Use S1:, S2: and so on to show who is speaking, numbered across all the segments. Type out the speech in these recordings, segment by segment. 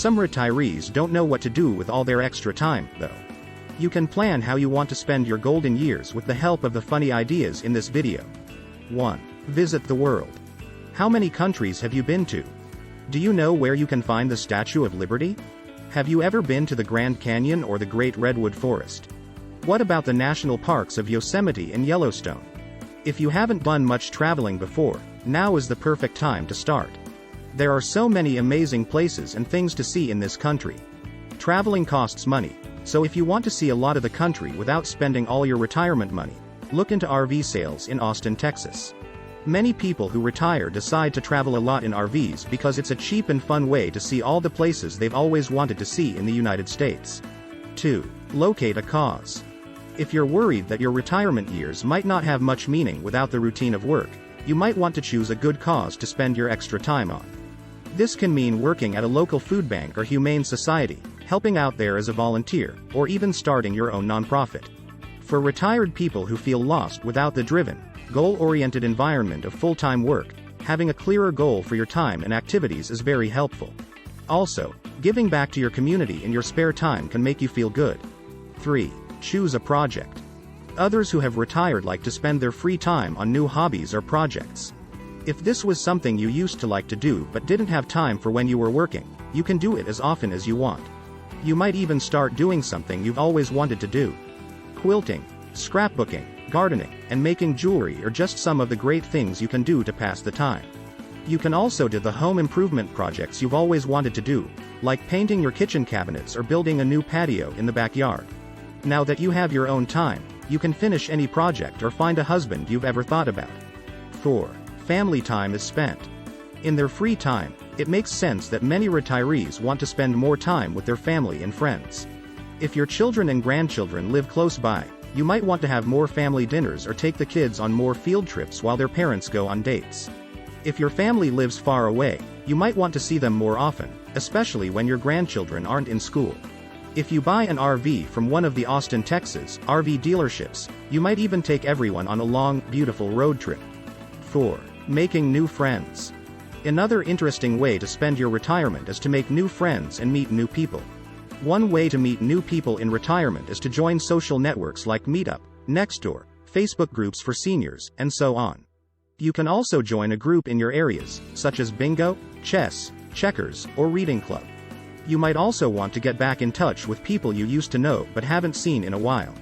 S1: Some retirees don't know what to do with all their extra time, though. You can plan how you want to spend your golden years with the help of the funny ideas in this video. 1. Visit the world. How many countries have you been to? Do you know where you can find the Statue of Liberty? Have you ever been to the Grand Canyon or the Great Redwood Forest? What about the national parks of Yosemite and Yellowstone? If you haven't done much traveling before, now is the perfect time to start. There are so many amazing places and things to see in this country. Traveling costs money, so if you want to see a lot of the country without spending all your retirement money, look into RV sales in Austin, Texas. Many people who retire decide to travel a lot in RVs because it's a cheap and fun way to see all the places they've always wanted to see in the United States. 2. Locate a cause. If you're worried that your retirement years might not have much meaning without the routine of work, you might want to choose a good cause to spend your extra time on. This can mean working at a local food bank or humane society, helping out there as a volunteer, or even starting your own nonprofit. For retired people who feel lost without the driven, goal-oriented environment of full-time work, having a clearer goal for your time and activities is very helpful. Also, giving back to your community in your spare time can make you feel good. 3. Choose a project. Others who have retired like to spend their free time on new hobbies or projects. If this was something you used to like to do but didn't have time for when you were working, you can do it as often as you want. You might even start doing something you've always wanted to do. Quilting, scrapbooking, gardening, and making jewelry are just some of the great things you can do to pass the time. You can also do the home improvement projects you've always wanted to do, like painting your kitchen cabinets or building a new patio in the backyard. Now that you have your own time, you can finish any project or find a husband you've ever thought about. 4. Family time is spent. In their free time, it makes sense that many retirees want to spend more time with their family and friends. If your children and grandchildren live close by, you might want to have more family dinners or take the kids on more field trips while their parents go on dates. If your family lives far away, you might want to see them more often, especially when your grandchildren aren't in school. If you buy an RV from one of the Austin, Texas, RV dealerships, you might even take everyone on a long, beautiful road trip. 4. Making new friends. Another interesting way to spend your retirement is to make new friends and meet new people. One way to meet new people in retirement is to join social networks like Meetup, Nextdoor, Facebook groups for seniors, and so on. You can also join a group in your areas, such as bingo, chess, checkers, or reading club. You might also want to get back in touch with people you used to know but haven't seen in a while.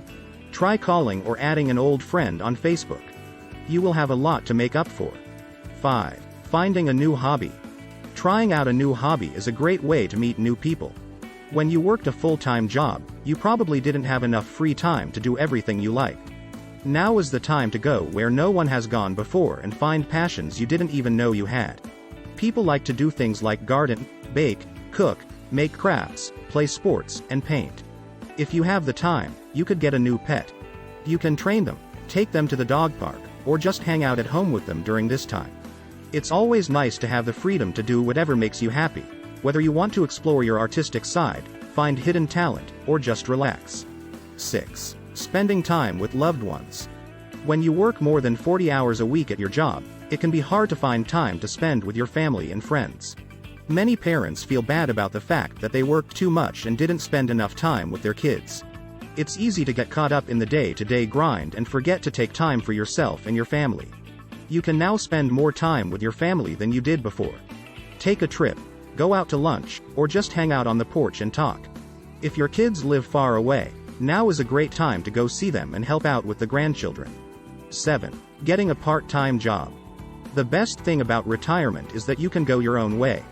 S1: Try calling or adding an old friend on Facebook. You will have a lot to make up for. 5. Finding a new hobby. Trying out a new hobby is a great way to meet new people. When you worked a full-time job, you probably didn't have enough free time to do everything you like. Now is the time to go where no one has gone before and find passions you didn't even know you had. People like to do things like garden, bake, cook, make crafts, play sports, and paint. If you have the time, you could get a new pet. You can train them, take them to the dog park, or just hang out at home with them during this time. It's always nice to have the freedom to do whatever makes you happy, whether you want to explore your artistic side, find hidden talent, or just relax. 6. Spending time with loved ones. When you work more than 40 hours a week at your job, it can be hard to find time to spend with your family and friends. Many parents feel bad about the fact that they worked too much and didn't spend enough time with their kids. It's easy to get caught up in the day-to-day grind and forget to take time for yourself and your family. You can now spend more time with your family than you did before. Take a trip, go out to lunch, or just hang out on the porch and talk. If your kids live far away, now is a great time to go see them and help out with the grandchildren. 7. Getting a part-time job. The best thing about retirement is that you can go your own way.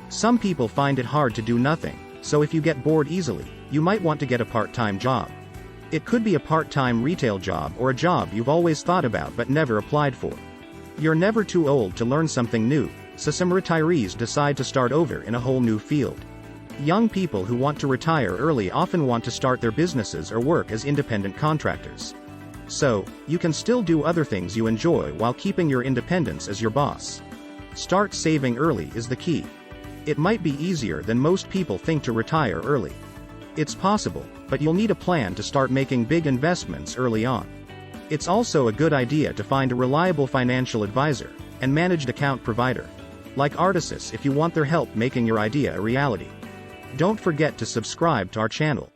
S1: Some people find it hard to do nothing, so if you get bored easily, you might want to get a part-time job. It could be a part-time retail job or a job you've always thought about but never applied for. You're never too old to learn something new, so some retirees decide to start over in a whole new field. Young people who want to retire early often want to start their businesses or work as independent contractors. So, you can still do other things you enjoy while keeping your independence as your boss. Start saving early is the key. It might be easier than most people think to retire early. It's possible, but you'll need a plan to start making big investments early on. It's also a good idea to find a reliable financial advisor and managed account provider, like Artisus, if you want their help making your idea a reality. Don't forget to subscribe to our channel.